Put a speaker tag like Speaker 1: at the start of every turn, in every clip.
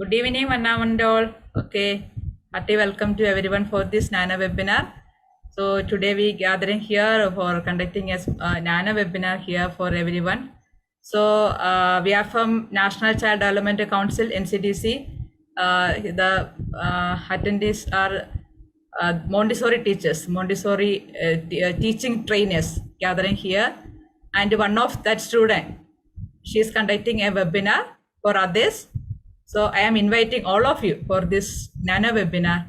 Speaker 1: Good evening, Anna and all. Okay, hearty welcome to everyone for this Nano webinar. So today we gathering here for conducting a Nano webinar here for everyone. So we are from National Child Development Council (NCDC). The attendees are Montessori teachers, Montessori teaching trainers gathering here, and one of that student, she is conducting a webinar for others. So I am inviting all of you for this Nano webinar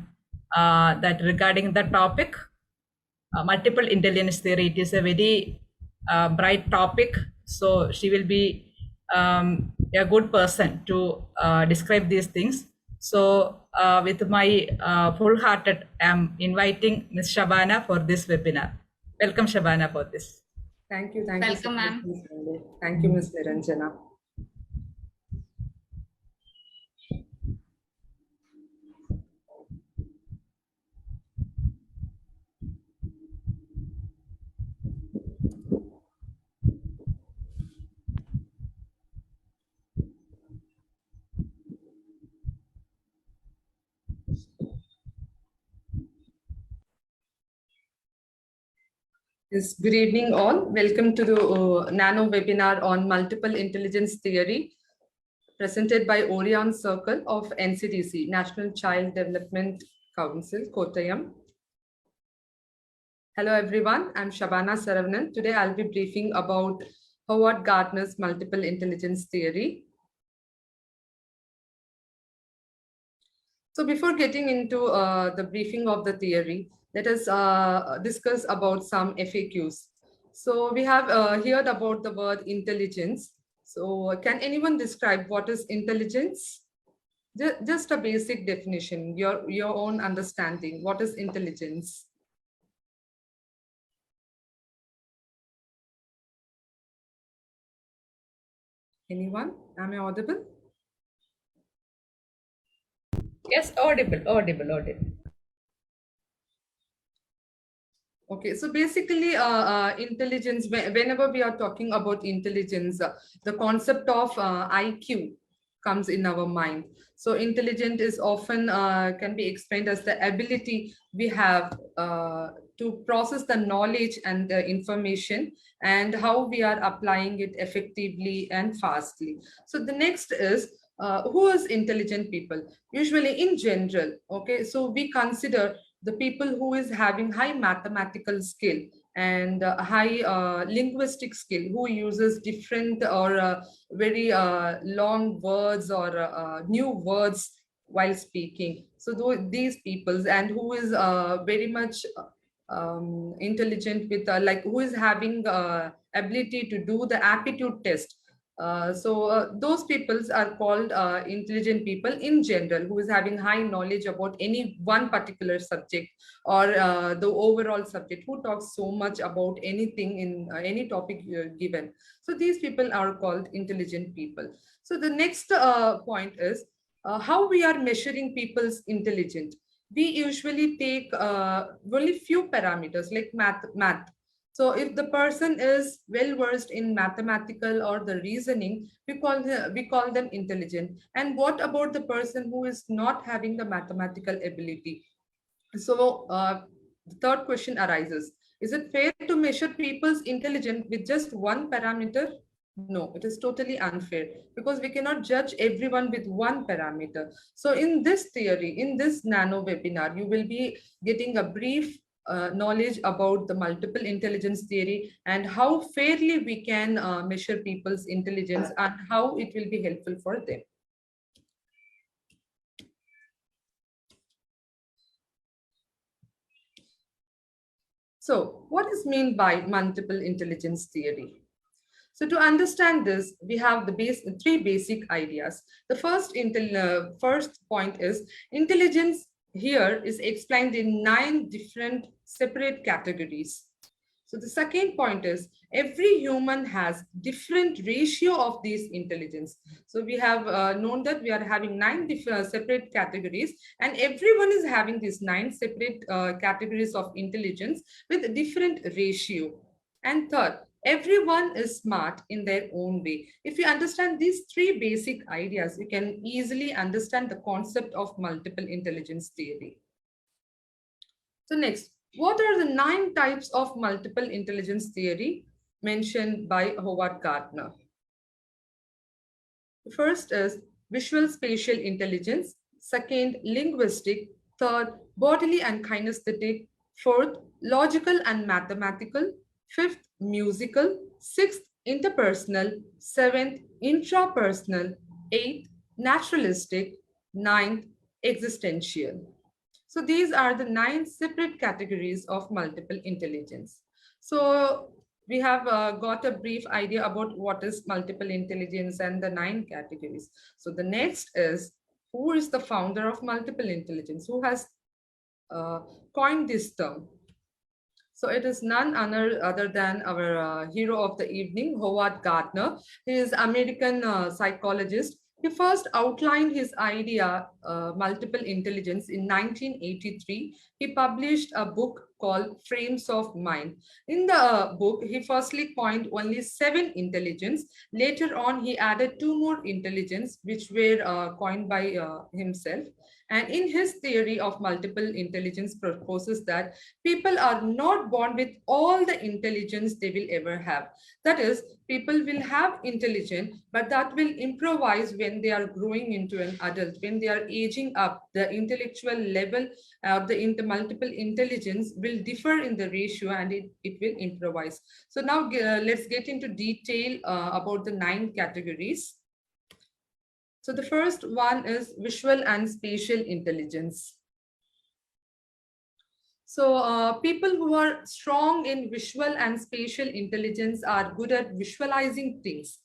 Speaker 1: that regarding the topic multiple intelligence theory. It is a very bright topic. So she will be a good person to describe these things. So with my full-hearted, I am inviting Ms. Shabana for this webinar. Welcome, Shabana, for this.
Speaker 2: Thank you. Thank
Speaker 3: Welcome,
Speaker 2: you,
Speaker 3: ma'am.
Speaker 2: Thank you, Ms. Niranjana. Yes, good evening all. Welcome to the Nano webinar on multiple intelligence theory presented by ORION Circle of NCDC, National Child Development Council, Kottayam. Hello everyone, I'm Shabana Saravanan. Today I'll be briefing about Howard Gardner's multiple intelligence theory. So before getting into the briefing of the theory, let us discuss about some FAQs. So we have heard about the word intelligence. So can anyone describe what is intelligence? Just a basic definition, your own understanding. What is intelligence? Anyone? Am I audible?
Speaker 1: Yes, audible.
Speaker 2: Okay, so basically intelligence, whenever we are talking about intelligence, the concept of IQ comes in our mind. So intelligent is often can be explained as the ability we have to process the knowledge and the information and how we are applying it effectively and fastly. So the next is who is intelligent people? Usually in general, okay, so we consider the people who is having high mathematical skill and high linguistic skill, who uses different or very long words or new words while speaking. So these peoples, and who is very much intelligent with like who is having ability to do the aptitude test. Those peoples are called intelligent people in general, who is having high knowledge about any one particular subject or the overall subject, who talks so much about anything in any topic given. So these people are called intelligent people. So the next point is how we are measuring people's intelligence. We usually take only few parameters like math. So if the person is well versed in mathematical or the reasoning, we call them intelligent. And what about the person who is not having the mathematical ability? So the third question arises: is it fair to measure people's intelligence with just one parameter? No, it is totally unfair, because we cannot judge everyone with one parameter. So in this theory, in this nano webinar, you will be getting a brief knowledge about the multiple intelligence theory and how fairly we can measure people's intelligence and how it will be helpful for them. So what is meant by multiple intelligence theory? So to understand this, we have the three basic ideas. The first point is intelligence here is explained in 9 different separate categories. So the second point is every human has different ratio of these intelligence. So we have known that we are having 9 different separate categories, and everyone is having these 9 separate categories of intelligence with different ratio. And third, Everyone is smart in their own way. If you understand these three basic ideas, you can easily understand the concept of multiple intelligence theory. So next, what are the 9 types of multiple intelligence theory mentioned by Howard Gardner? The first is visual spatial intelligence, second, linguistic, third, bodily and kinesthetic, fourth, logical and mathematical, fifth, musical, sixth, interpersonal, seventh, intrapersonal, eighth, naturalistic, ninth, existential. So these are the 9 separate categories of multiple intelligence. So we have got a brief idea about what is multiple intelligence and the 9 categories. So the next is, who is the founder of multiple intelligence? Who has uh, coined this term? So it is none other than our hero of the evening, Howard Gardner. He is American psychologist. He first outlined his idea, multiple intelligence, in 1983. He published a book called Frames of Mind. In the book, he firstly coined only 7 intelligence. Later on, he added 2 more intelligence, which were coined by himself. And in his theory of multiple intelligence proposes that people are not born with all the intelligence they will ever have. That is, people will have intelligence, but that will improvise when they are growing into an adult, when they are aging up. The intellectual level of the multiple intelligence will differ in the ratio, and it will improvise. So now let's get into detail about the 9 categories. So the first one is visual and spatial intelligence. So people who are strong in visual and spatial intelligence are good at visualizing things.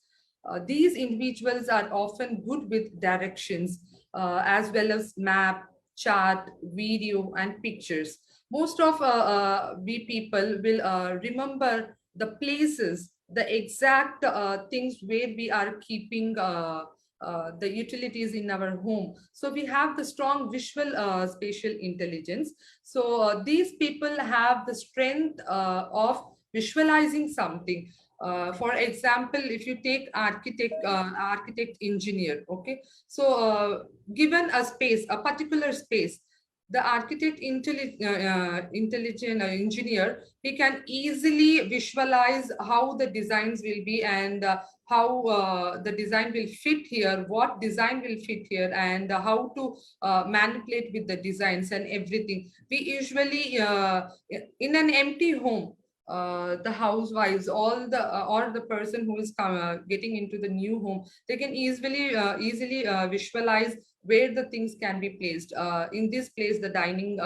Speaker 2: These individuals are often good with directions as well as map, chart, video, and pictures. Most of we people will remember the places, the exact things where we are keeping the utilities in our home. So we have the strong visual spatial intelligence. So these people have the strength of visualizing something. For example, if you take architect engineer, okay, so given a space, a particular space, the architect intelligent engineer, he can easily visualize how the designs will be, and how the design will fit here, what design will fit here, and how to manipulate with the designs and everything. We usually in an empty home, the housewives, all the or the person who is getting into the new home, they can easily visualize where the things can be placed. In this place, the dining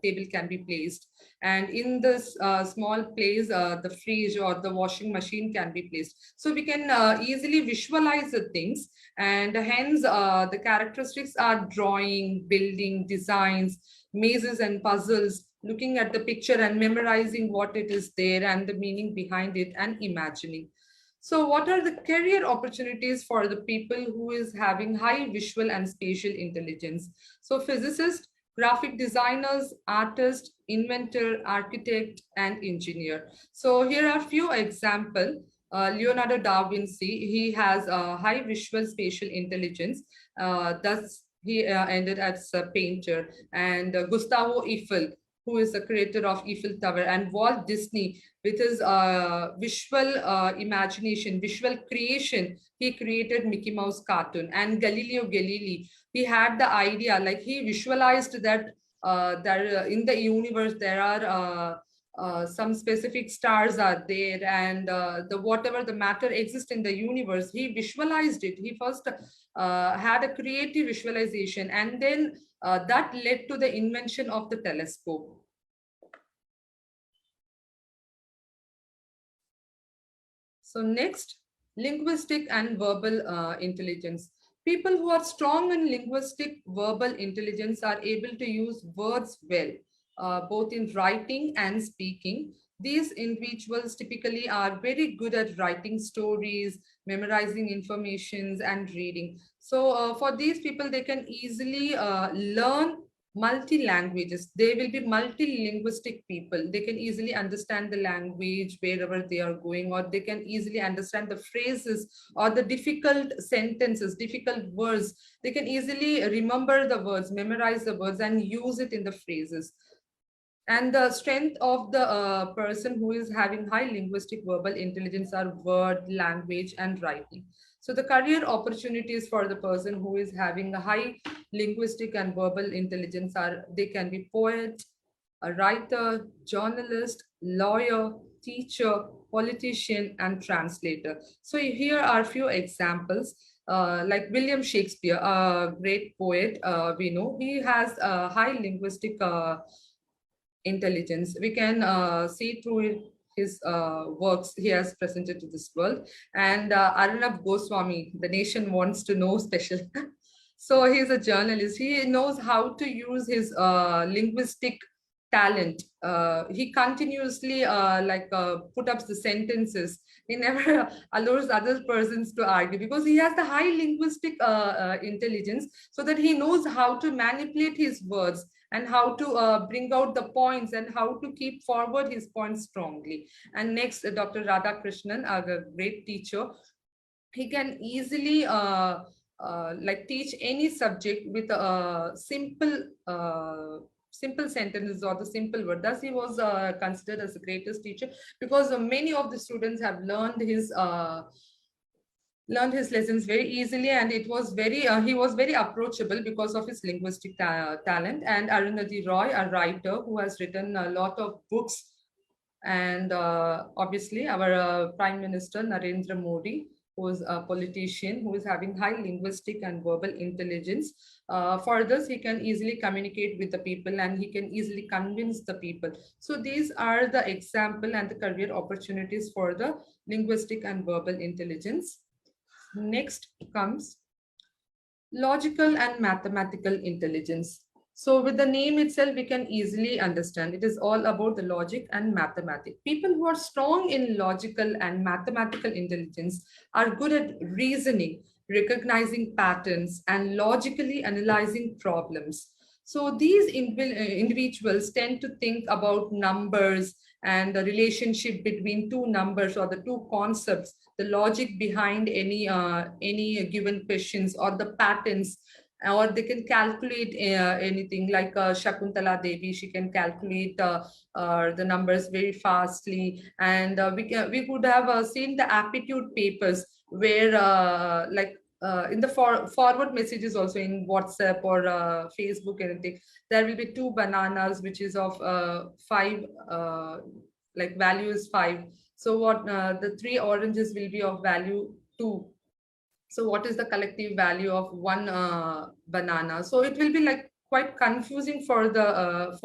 Speaker 2: table can be placed, and in this small place, the fridge or the washing machine can be placed. So we can easily visualize the things, and hence the characteristics are drawing, building, designs, mazes and puzzles, looking at the picture and memorizing what it is there and the meaning behind it, and imagining. So what are the career opportunities for the people who is having high visual and spatial intelligence? So physicists, graphic designers, artists, inventor, architect, and engineer. So here are a few examples. Leonardo da Vinci, he has a high visual spatial intelligence. Thus, he ended as a painter. And Gustavo Eiffel, who is the creator of Eiffel Tower, and Walt Disney, with his visual imagination, visual creation, he created Mickey Mouse cartoon. And Galileo Galilei, he had the idea, like he visualized that there in the universe there are some specific stars are there, and the whatever the matter exists in the universe, he visualized it. He first had a creative visualization, and then that led to the invention of the telescope. So next, linguistic and verbal intelligence. People who are strong in linguistic verbal intelligence are able to use words well, both in writing and speaking. These individuals typically are very good at writing stories, memorizing informations, and reading. So for these people, they can easily learn multi-languages. They will be multi-linguistic people. They can easily understand the language wherever they are going, or they can easily understand the phrases or the difficult sentences, difficult words. They can easily remember the words, memorize the words, and use it in the phrases. And the strength of the person who is having high linguistic verbal intelligence are word, language, and writing. So the career opportunities for the person who is having a high linguistic and verbal intelligence are, they can be poet, a writer, journalist, lawyer, teacher, politician, and translator. So here are a few examples. Like William Shakespeare, a great poet, we know he has a high linguistic intelligence. We can see through his works he has presented to this world. And Arnab Goswami, the nation wants to know special. So he's a journalist. He knows how to use his linguistic talent. He continuously put up the sentences. He never allows other persons to argue because he has the high linguistic intelligence, so that he knows how to manipulate his words and how to bring out the points and how to keep forward his points strongly. And next, Dr. Radhakrishnan, a great teacher. He can easily teach any subject with a simple sentences or the simple word. Thus, he was considered as the greatest teacher because many of the students have learned his lessons very easily, and it was very he was very approachable because of his linguistic talent. And Arundhati Roy, a writer who has written a lot of books, and obviously our Prime Minister Narendra Modi, who is a politician who is having high linguistic and verbal intelligence. For this, he can easily communicate with the people and he can easily convince the people. So these are the example and the career opportunities for the linguistic and verbal intelligence. Next comes logical and mathematical intelligence. So with the name itself, we can easily understand it is all about the logic and mathematics. People who are strong in logical and mathematical intelligence are good at reasoning, recognizing patterns, and logically analyzing problems. So these individuals tend to think about numbers and the relationship between two numbers or the two concepts, the logic behind any given questions or the patterns, or they can calculate anything like Shakuntala Devi. She can calculate the numbers very fastly, and we could have seen the aptitude papers where in the forward messages also in WhatsApp or Facebook, anything, there will be two bananas which is of five, like value is 5. So what the 3 oranges will be of value 2. So what is the collective value of one banana? So it will be like quite confusing for the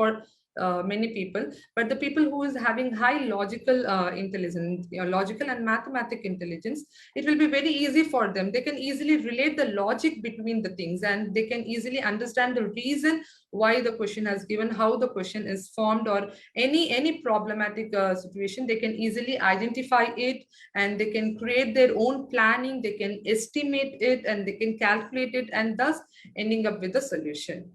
Speaker 2: many people. But the people who is having high logical intelligence, logical and mathematic intelligence, it will be very easy for them. They can easily relate the logic between the things, and they can easily understand the reason why the question has given, how the question is formed, or any problematic situation. They can easily identify it, and they can create their own planning. They can estimate it, and they can calculate it, and thus ending up with the solution.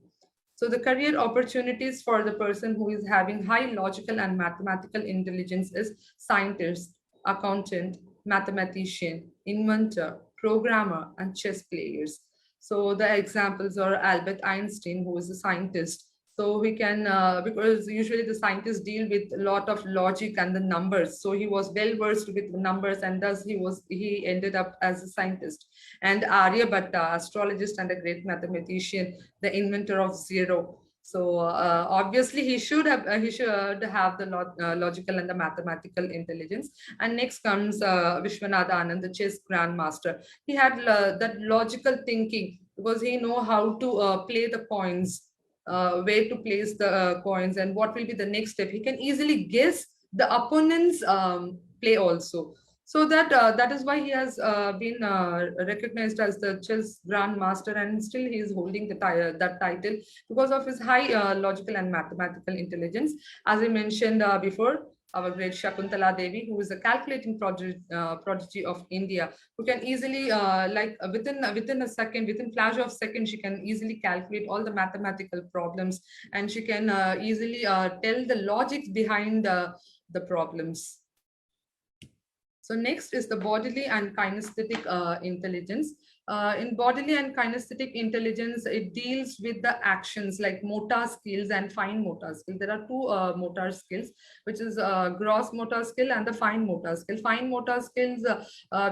Speaker 2: So the career opportunities for the person who is having high logical and mathematical intelligence is scientist, accountant, mathematician, inventor, programmer, and chess players. So the examples are Albert Einstein, who is a scientist. So we can, because usually the scientists deal with a lot of logic and the numbers. So he was well versed with numbers, and thus he ended up as a scientist. And Aryabhatta, astrologist and a great mathematician, the inventor of zero. So obviously he should have the logical and the mathematical intelligence. And next comes Vishwanatha Anand, the chess grandmaster. He had that logical thinking because he know how to play the coins, where to place the coins and what will be the next step. He can easily guess the opponent's play also. So that is why he has been recognized as the chess grandmaster, and still he is holding that title because of his high logical and mathematical intelligence. As I mentioned before, our great Shakuntala Devi, who is a calculating prodigy of India, who can easily, within a second, within flash of second, she can easily calculate all the mathematical problems, and she can easily tell the logics behind the problems. So next is the bodily and kinesthetic intelligence. In bodily and kinesthetic intelligence, it deals with the actions like motor skills and fine motor skills. There are two motor skills, which is gross motor skill and the fine motor skill. Fine motor skills,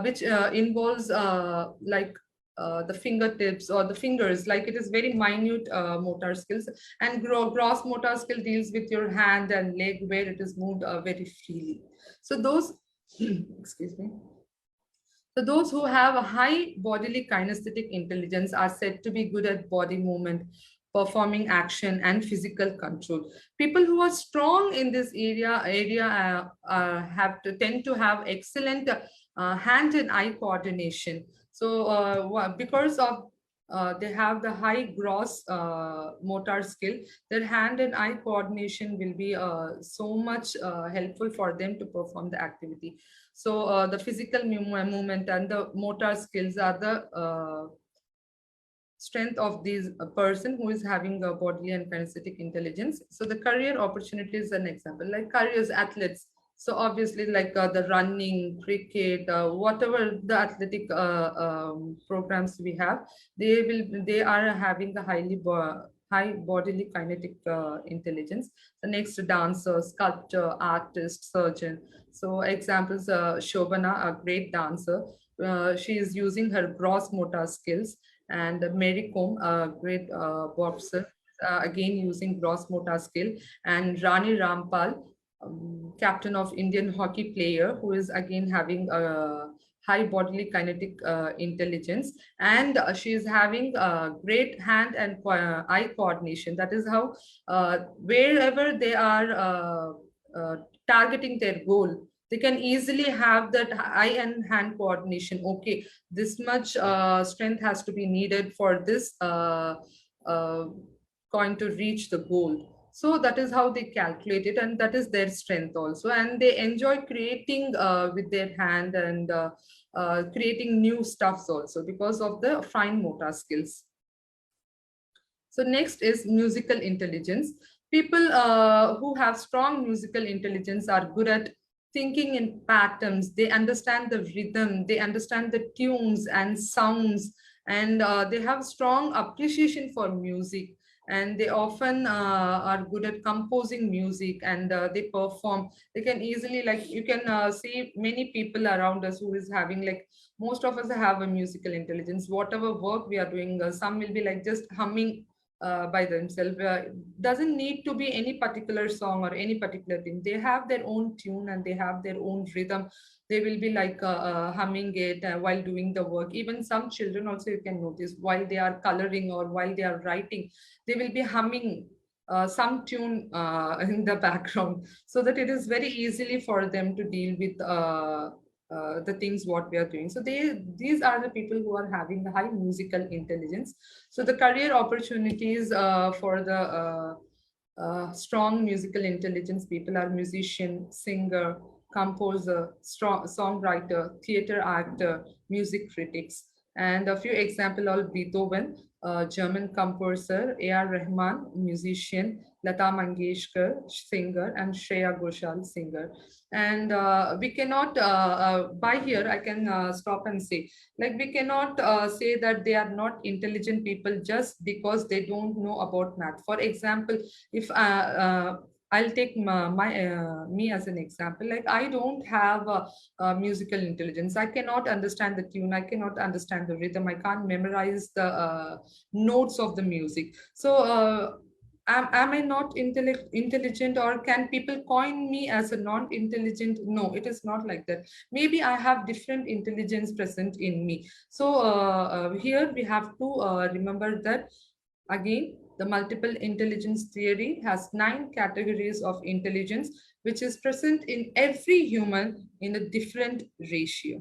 Speaker 2: which involves the fingertips or the fingers, like it is very minute motor skills, and gross motor skill deals with your hand and leg, where it is moved very freely. So those excuse me. So those who have a high bodily kinesthetic intelligence are said to be good at body movement, performing action, and physical control. People who are strong in this area tend to have excellent hand and eye coordination. So because of they have the high gross motor skill, their hand and eye coordination will be so much helpful for them to perform the activity. So the physical movement and the motor skills are the strength of this person who is having a bodily and kinesthetic intelligence. So the career opportunities is an example, like careers, athletes. So obviously, like the running, cricket, whatever the athletic programs we have, they are having a high bodily kinetic intelligence. The next, dancer, sculptor, artist, surgeon. So examples, Shobana, a great dancer. She is using her gross motor skills, and Mary Kom, a great boxer, again using gross motor skill, and Rani Rampal, captain of Indian hockey player, who is again having a high bodily kinetic intelligence, and she is having great hand and eye coordination. That is how wherever they are targeting their goal, they can easily have that eye and hand coordination. Okay, this much strength has to be needed for this coin to reach the goal. So that is how they calculate it, and that is their strength also. And they enjoy creating with their hand, and creating new stuffs also, because of the fine motor skills. So next is musical intelligence. People who have strong musical intelligence are good at thinking in patterns. They understand the rhythm, they understand the tunes and sounds, and they have strong appreciation for music, and they often are good at composing music, and they perform. They can easily, like, you can see many people around us who is having, like, most of us have a musical intelligence. Whatever work we are doing, some will be like just humming by themselves. Doesn't need to be any particular song or any particular thing. They have their own tune and they have their own rhythm. They will be like humming it while doing the work. Even some children also, you can notice, while they are coloring or while they are writing, they will be humming some tune in the background, so that it is very easily for them to deal with the things what we are doing. So these are the people who are having the high musical intelligence. So the career opportunities for the strong musical intelligence people are musician, singer, composer, strong songwriter, theater actor, music critics. And a few example are Beethoven, German composer, A.R. Rahman, musician, Lata Mangeshkar, singer, and Shreya Ghoshal, singer. And we cannot, by here, I can stop and say, like, we cannot say that they are not intelligent people just because they don't know about math. For example, if I'll take me as an example. Like, I don't have musical intelligence. I cannot understand the tune. I cannot understand the rhythm. I can't memorize the notes of the music. So am I not intelligent, or can people coin me as a non-intelligent? No, it is not like that. Maybe I have different intelligence present in me. So here we have to remember that, again, the multiple intelligence theory has 9 categories of intelligence, which is present in every human in a different ratio.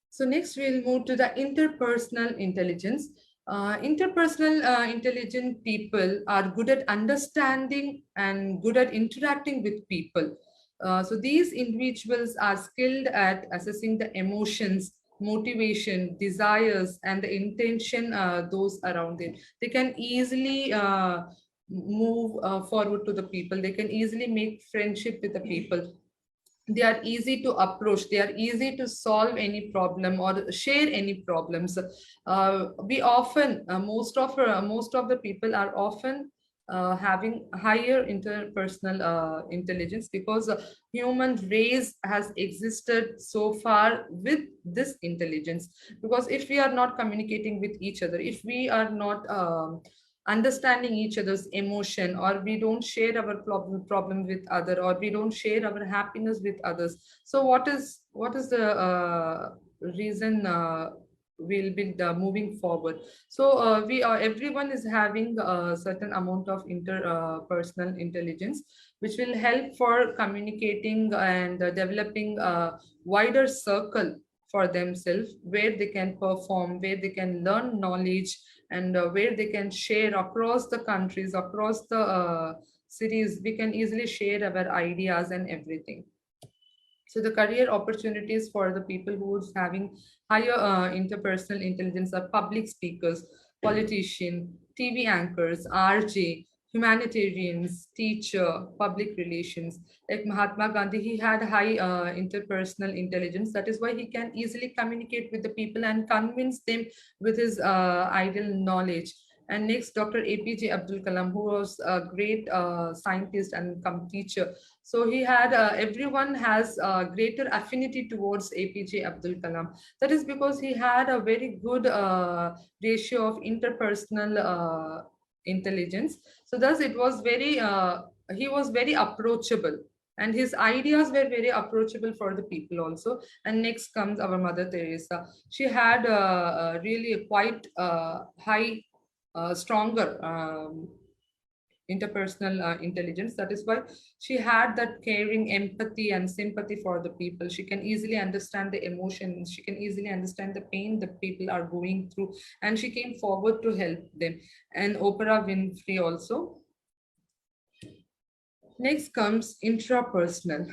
Speaker 2: So next we'll move to the interpersonal intelligence. Interpersonal intelligent people are good at understanding and good at interacting with people. So these individuals are skilled at assessing the emotions, motivation, desires, and the intention those around them. They can easily move forward to the people. They can easily make friendship with the people. They are easy to approach, they are easy to solve any problem or share any problems. We often most of the people are often having higher interpersonal intelligence, because human race has existed so far with this intelligence. Because if we are not communicating with each other, if we are not understanding each other's emotion, or we don't share our problem with other, or we don't share our happiness with others, so what is the reason we'll be moving forward? So we are everyone is having a certain amount of interpersonal intelligence, which will help for communicating and developing a wider circle for themselves, where they can perform, where they can learn knowledge, and where they can share across the countries, across the cities. We can easily share our ideas and everything. So the career opportunities for the people who is having higher interpersonal intelligence are public speakers, politician, TV anchors, RJ, humanitarians, teacher, public relations. Like Mahatma Gandhi, he had high interpersonal intelligence. That is why he can easily communicate with the people and convince them with his ideal knowledge. And next, Dr. APJ Abdul Kalam, who was a great scientist and come teacher. So he had, everyone has greater affinity towards APJ Abdul Kalam. That is because he had a very good ratio of interpersonal intelligence. So thus it was very, he was very approachable, and his ideas were very approachable for the people also. And next comes our Mother Teresa. She had really a quite high, stronger interpersonal intelligence. That is why she had that caring empathy and sympathy for the people. She can easily understand the emotions, she can easily understand the pain that people are going through, and she came forward to help them. And Oprah Winfrey also. Next comes intrapersonal.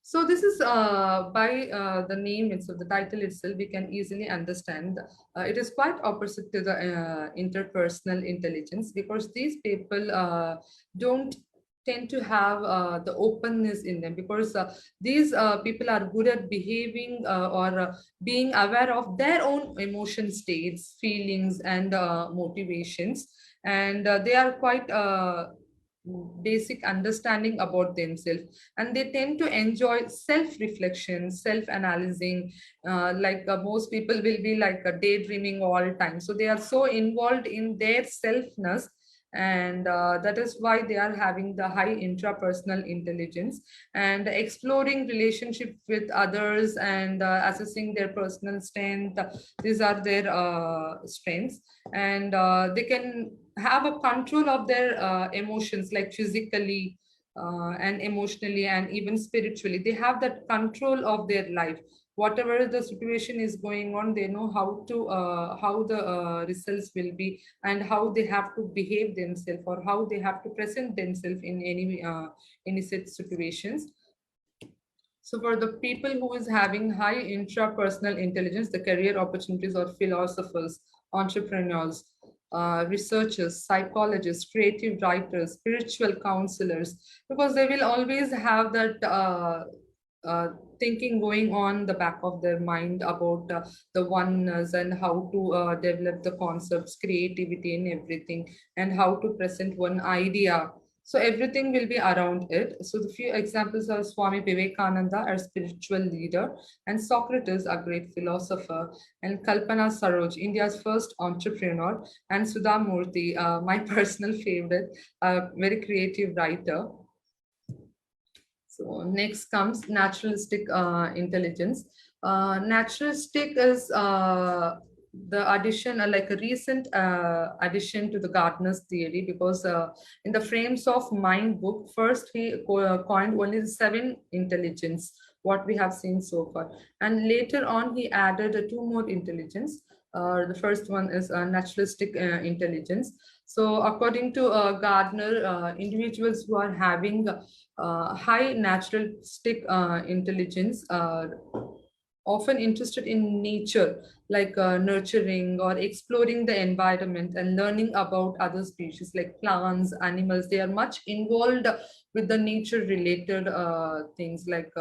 Speaker 2: So this is by the name itself, the title itself, we can easily understand. It is quite opposite to the interpersonal intelligence, because these people don't tend to have the openness in them, because these people are good at behaving or being aware of their own emotion states, feelings, and motivations. And they are quite basic understanding about themselves, and they tend to enjoy self-reflection, self-analyzing. Most people will be like daydreaming all time, so they are so involved in their selfness, and that is why they are having the high intrapersonal intelligence, and exploring relationship with others, and assessing their personal strength. These are their strengths. And they can have a control of their emotions, like physically and emotionally and even spiritually. They have that control of their life. Whatever the situation is going on, they know how the results will be, and how they have to behave themselves, or how they have to present themselves in any such situations. So for the people who is having high intrapersonal intelligence, the career opportunities are philosophers, entrepreneurs, researchers, psychologists, creative writers, spiritual counselors, because they will always have that thinking going on the back of their mind about the oneness, and how to develop the concepts, creativity, and everything, and how to present one idea. So everything will be around it. So the few examples are Swami Vivekananda, our spiritual leader, and Socrates, a great philosopher, and Kalpana Saroj, India's first entrepreneur, and Sudha Murthy, my personal favorite, very creative writer. So next comes naturalistic intelligence. Naturalistic is the addition, like a recent addition to the Gardner's theory, because in the Frames of Mind book, first he coined only the 7 intelligence, what we have seen so far. And later on, he added 2 more intelligence. The first one is naturalistic intelligence. So according to Gardner, individuals who are having high naturalistic intelligence often interested in nature, like nurturing or exploring the environment and learning about other species like plants, animals. They are much involved with the nature related things, like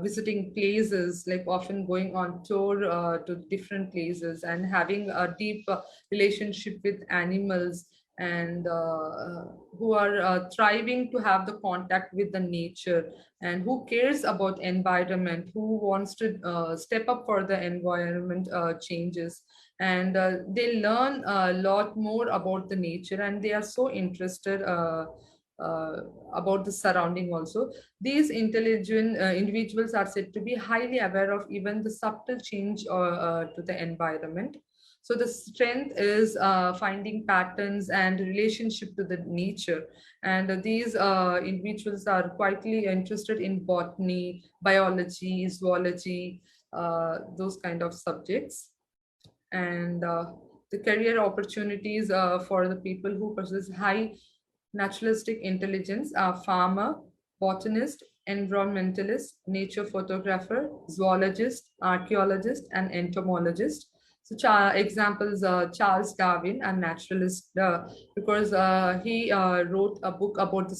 Speaker 2: visiting places, like often going on tour to different places and having a deep relationship with animals, and who are thriving to have the contact with the nature, and who cares about environment, who wants to step up for the environment changes, and they learn a lot more about the nature, and they are so interested uh, about the surrounding also. These intelligent individuals are said to be highly aware of even the subtle change to the environment. So the strength is finding patterns and relationship to the nature. And these individuals are quietly interested in botany, biology, zoology, those kind of subjects. And the career opportunities for the people who possess high naturalistic intelligence are farmer, botanist, environmentalist, nature photographer, zoologist, archaeologist, and entomologist. So examples Charles Darwin, a naturalist, because he wrote a book about the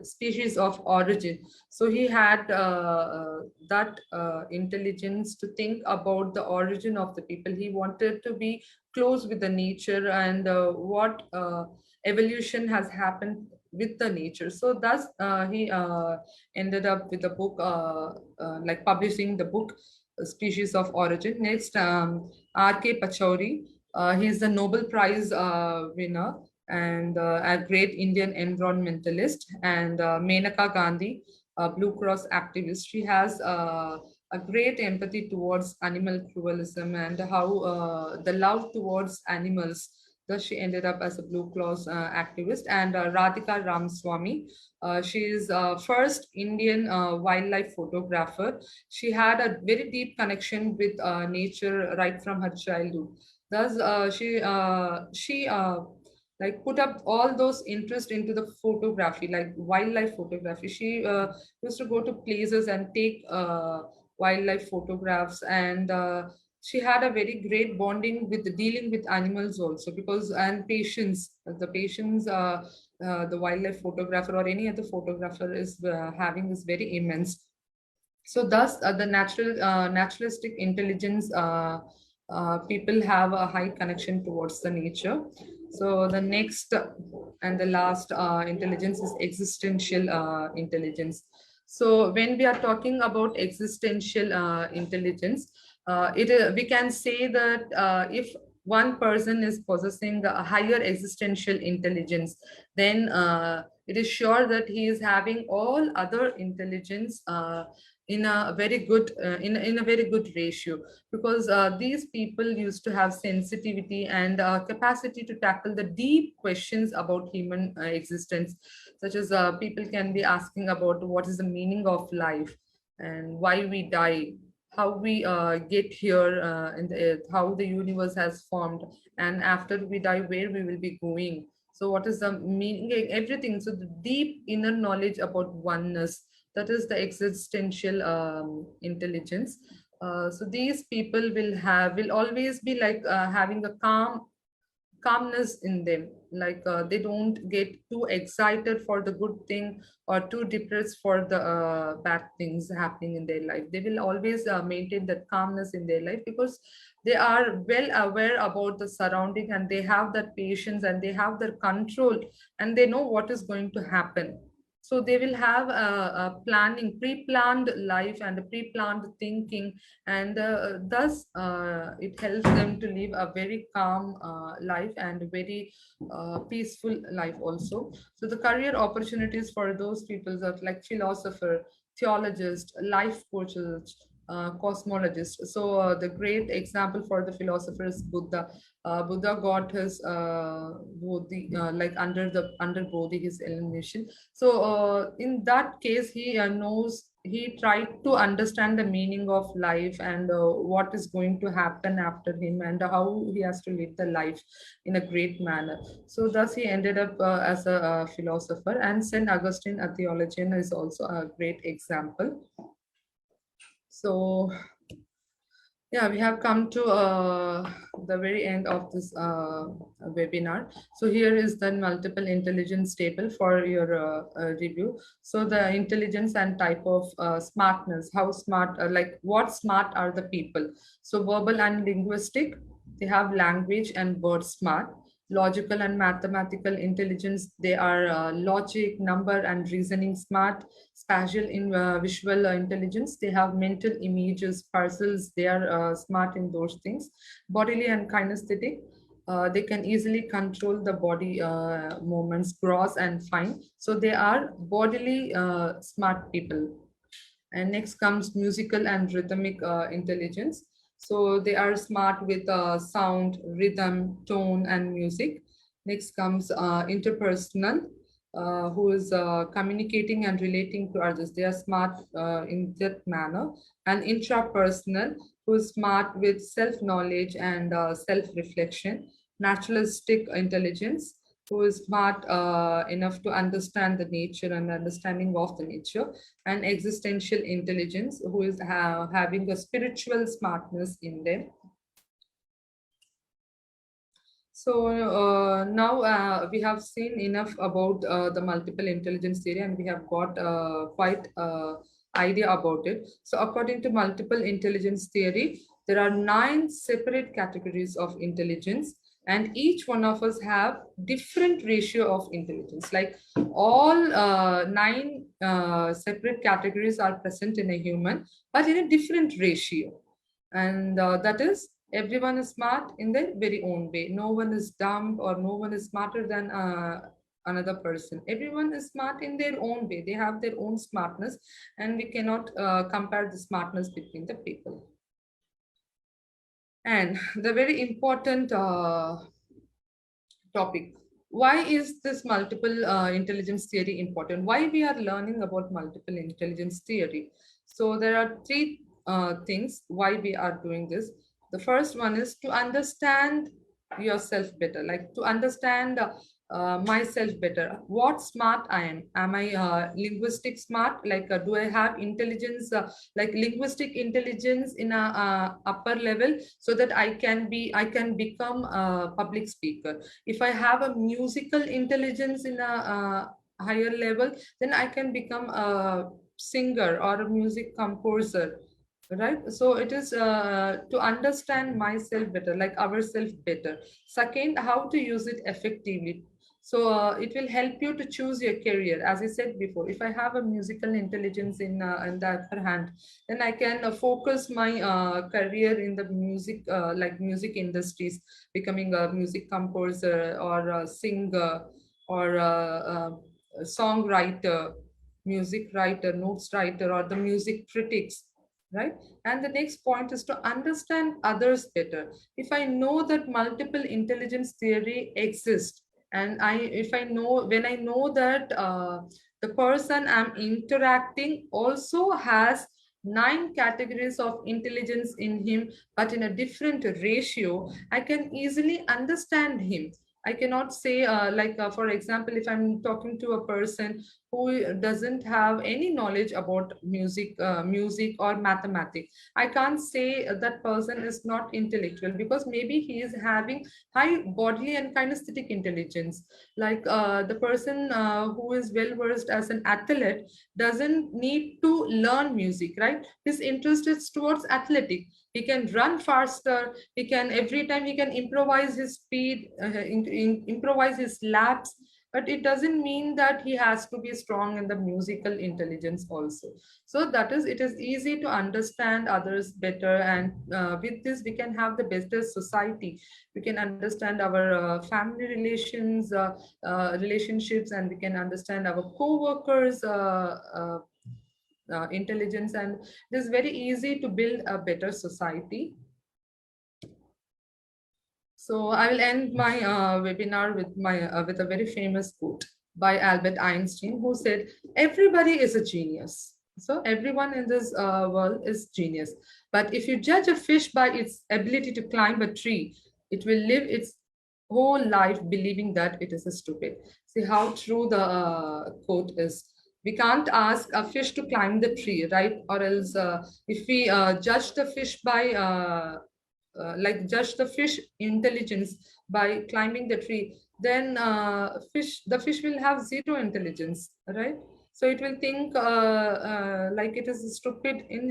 Speaker 2: species of origin. So he had that intelligence to think about the origin of the people. He wanted to be close with the nature, and what evolution has happened with the nature. So thus he ended up with the book, like publishing the book Species of Origin. Next, R.K. Pachauri. He is the Nobel Prize winner and a great Indian environmentalist. And Menaka Gandhi, a Blue Cross activist. She has a great empathy towards animal cruelism and how the love towards animals. Thus, she ended up as a Blue Cross activist. And Radhika Ramaswamy, she is first Indian wildlife photographer. She had a very deep connection with nature right from her childhood. Thus, she like put up all those interest into the photography, like wildlife photography. She used to go to places and take wildlife photographs, and she had a very great bonding with dealing with animals also, because and patience, the patience the wildlife photographer or any other photographer is having is very immense. So thus the naturalistic intelligence, people have a high connection towards the nature. So the next and the last intelligence is existential intelligence. So when we are talking about existential intelligence, we can say that if one person is possessing a higher existential intelligence, then it is sure that he is having all other intelligence in a very good in a very good ratio, because these people used to have sensitivity and capacity to tackle the deep questions about human existence, such as people can be asking about what is the meaning of life, and why we die, how we get here in the earth, how the universe has formed, and after we die where we will be going. So what is the meaning, everything. So the deep inner knowledge about oneness, that is the existential intelligence. So these people will always be like having a calmness in them, like they don't get too excited for the good thing or too depressed for the bad things happening in their life. They will always maintain that calmness in their life, because they are well aware about the surrounding, and they have that patience, and they have their control, and they know what is going to happen. So they will have a planning, pre-planned life and a pre-planned thinking, and thus it helps them to live a very calm life and a very peaceful life also. So the career opportunities for those people are like philosopher, theologist, life coaches, cosmologist. So the great example for the philosopher is Buddha. Buddha got his Bodhi, like under Bodhi, his illumination. So in that case, he tried to understand the meaning of life and what is going to happen after him and how he has to live the life in a great manner. So thus he ended up as a philosopher. And Saint Augustine, a theologian, is also a great example. So yeah, we have come to the very end of this webinar. So here is the multiple intelligence table for your review. So the intelligence and type of smartness, how smart, like what smart are the people? So verbal and linguistic, they have language and word smart. Logical and mathematical intelligence, they are logic, number and reasoning smart. Spatial in visual intelligence, they have mental images, parcels, they are smart in those things. Bodily and kinesthetic, they can easily control the body movements, gross and fine. So they are bodily smart people. And next comes musical and rhythmic intelligence. So they are smart with sound, rhythm, tone, and music. Next comes interpersonal, who is communicating and relating to others. They are smart in that manner. And intrapersonal, who is smart with self-knowledge and self-reflection. Naturalistic intelligence, who is smart enough to understand the nature and understanding of the nature. And existential intelligence, who is having a spiritual smartness in them. So now we have seen enough about the multiple intelligence theory, and we have got quite idea about it. So according to multiple intelligence theory, there are 9 separate categories of intelligence, and each one of us have different ratio of intelligence. Like all 9 separate categories are present in a human, but in a different ratio. And that is, everyone is smart in their very own way. No one is dumb or no one is smarter than another person. Everyone is smart in their own way. They have their own smartness, and we cannot compare the smartness between the people. And the very important topic, why is this multiple intelligence theory important? Why we are learning about multiple intelligence theory? So there are 3 things why we are doing this. The first one is to understand yourself better, like to understand myself better. What smart I am? Am I linguistic smart? Like, do I have intelligence, like linguistic intelligence in a upper level, so that I can become a public speaker? If I have a musical intelligence in a higher level, then I can become a singer or a music composer, right? So it is to understand myself better, like ourselves better. Second, how to use it effectively. So it will help you to choose your career. As I said before, if I have a musical intelligence in the other hand, then I can focus my career in the music, like music industries, becoming a music composer or a singer or a songwriter, music writer, notes writer, or the music critics, right? And the next point is to understand others better. If I know that multiple intelligence theory exists, and if I know, when I know that the person I'm interacting also has 9 categories of intelligence in him, but in a different ratio, I can easily understand him. I cannot say, like, for example, if I'm talking to a person who doesn't have any knowledge about music or mathematics, I can't say that person is not intellectual, because maybe he is having high bodily and kinesthetic intelligence. Like the person who is well versed as an athlete doesn't need to learn music, right? His interest is towards athletic. He can run faster. He can, every time he can improvise his speed, improvise his laps. But it doesn't mean that he has to be strong in the musical intelligence also. So that is, it is easy to understand others better, and with this we can have the better society. We can understand our family relations, relationships, and we can understand our co-workers intelligence, and it is very easy to build a better society. So I will end my webinar with a very famous quote by Albert Einstein, who said, "Everybody is a genius." So everyone in this world is genius. But if you judge a fish by its ability to climb a tree, it will live its whole life believing that it is a stupid. See how true the quote is. We can't ask a fish to climb the tree, right? Or else, if we judge the fish by like judge the fish intelligence by climbing the tree, then the fish will have zero intelligence, right? So it will think like it is stupid in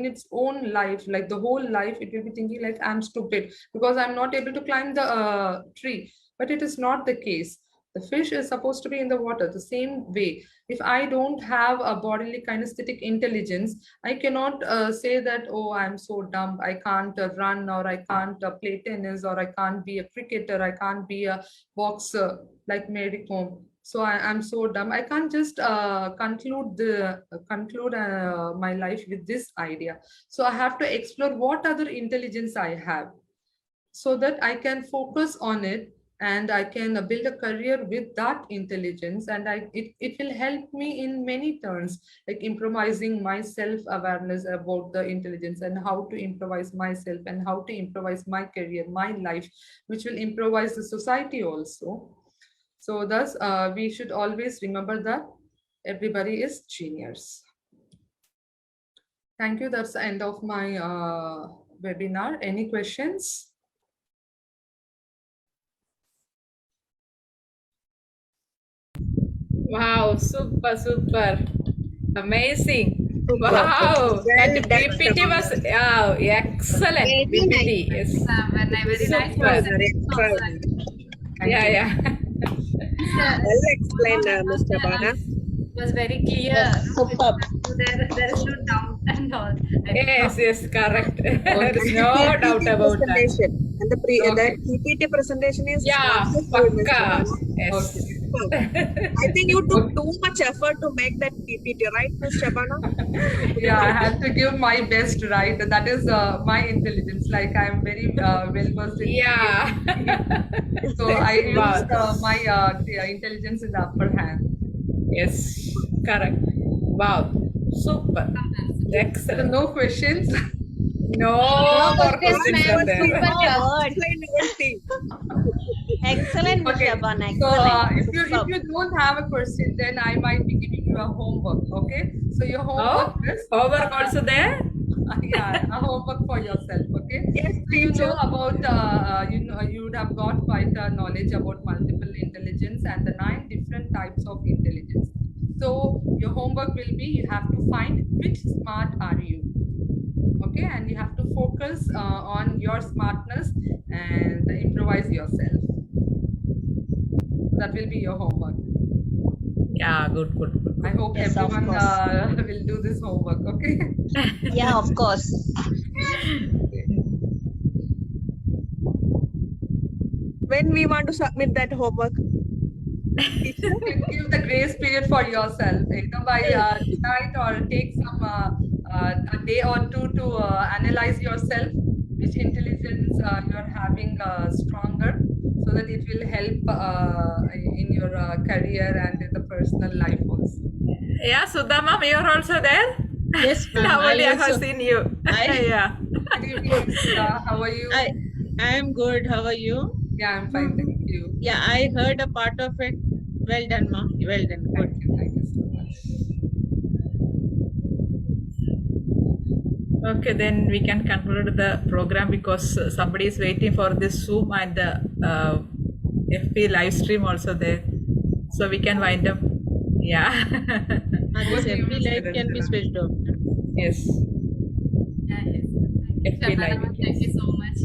Speaker 2: its own life, like the whole life it will be thinking like I'm stupid because I'm not able to climb the tree. But it is not the case. The fish is supposed to be in the water the same way. If I don't have a bodily kinesthetic intelligence, I cannot say that, oh, I'm so dumb, I can't run, or I can't play tennis, or I can't be a cricketer, I can't be a boxer like Mary Kom. So I'm so dumb. I can't just conclude my life with this idea. So I have to explore what other intelligence I have, so that I can focus on it and I can build a career with that intelligence, and it will help me in many turns, like improvising my self-awareness about the intelligence and how to improvise myself and how to improvise my career, my life, which will improvise the society also. So thus, we should always remember that everybody is genius. Thank you. That's the end of my webinar. Any questions?
Speaker 1: Wow, super. Amazing.
Speaker 3: Super.
Speaker 1: Wow.
Speaker 3: Well
Speaker 1: And
Speaker 3: done,
Speaker 1: PPT was excellent.
Speaker 3: Very
Speaker 1: PPT.
Speaker 3: nice.
Speaker 1: Yes.
Speaker 4: Very nice
Speaker 1: Super.
Speaker 4: person.
Speaker 1: Yeah.
Speaker 3: Well explained, Mr. Bana.
Speaker 4: It was very clear.
Speaker 3: Superb.
Speaker 4: There is no doubt and all.
Speaker 1: Yes, correct. There is no doubt about that.
Speaker 3: Presentation. And the
Speaker 2: Okay.
Speaker 3: PPT presentation is
Speaker 1: Yeah,
Speaker 3: wonderful, Mr.
Speaker 1: pakka.
Speaker 3: Bana.
Speaker 1: Yes.
Speaker 3: I think you took too much effort to make that PPT, right, Mr. Bana?
Speaker 2: Yeah, I have to give my best, right? That is my intelligence. Like I'm very well versed in
Speaker 1: Yeah.
Speaker 2: so I
Speaker 1: Wow.
Speaker 2: used my intelligence in the upper hand.
Speaker 1: Yes, correct. Wow, super.
Speaker 2: So
Speaker 1: Excellent.
Speaker 2: no questions.
Speaker 1: No more questions are there.
Speaker 3: Explain everything.
Speaker 5: Excellent,
Speaker 2: Okay.
Speaker 5: Mr. Bana.
Speaker 2: So
Speaker 5: Excellent.
Speaker 2: if you don't have a question, then I might be giving you a homework. Okay. So your homework
Speaker 1: Oh,
Speaker 2: is
Speaker 1: homework also there?
Speaker 2: yeah, a homework for yourself. Okay.
Speaker 3: Yes,
Speaker 2: So you
Speaker 3: teacher.
Speaker 2: know about you would have got quite a knowledge about multiple intelligence and the 9 different types of intelligence. So your homework will be, you have to find which smart are you. Okay, and you have to focus on your smartness and improvise yourself. That will be your homework.
Speaker 1: Yeah, good.
Speaker 2: I hope
Speaker 5: Yes, of
Speaker 2: everyone will do this homework. Okay.
Speaker 5: Yeah, of course.
Speaker 3: When we want to submit that homework? Teacher?
Speaker 2: Give the grace period for yourself, by tonight, or take some a day or two to analyze yourself, which intelligence you're having stronger, so that it will help in your career and in the personal life also.
Speaker 1: Yeah, Sudha ma'am, you're also there?
Speaker 6: Yes, ma'am.
Speaker 1: Now only I have
Speaker 6: also-
Speaker 1: seen you.
Speaker 6: I-
Speaker 1: Yeah.
Speaker 2: Good evening, Sudha. How are you?
Speaker 6: I am good. How are you?
Speaker 2: Yeah, I'm fine, thank you.
Speaker 6: Yeah, I heard a part of it. Well done, ma. Well done. Good.
Speaker 2: Thank you so much.
Speaker 1: Okay, then we can conclude the program because somebody is waiting for this Zoom and the FP live stream also there. So we can wind up. Yeah.
Speaker 6: And
Speaker 2: What
Speaker 6: this
Speaker 2: do you
Speaker 6: FP light
Speaker 2: consider,
Speaker 6: can be
Speaker 2: Sudha?
Speaker 6: switched off.
Speaker 1: Yes.
Speaker 4: Yeah, yes. Thank you,
Speaker 1: FP live.
Speaker 4: Shabana. Thank you so much.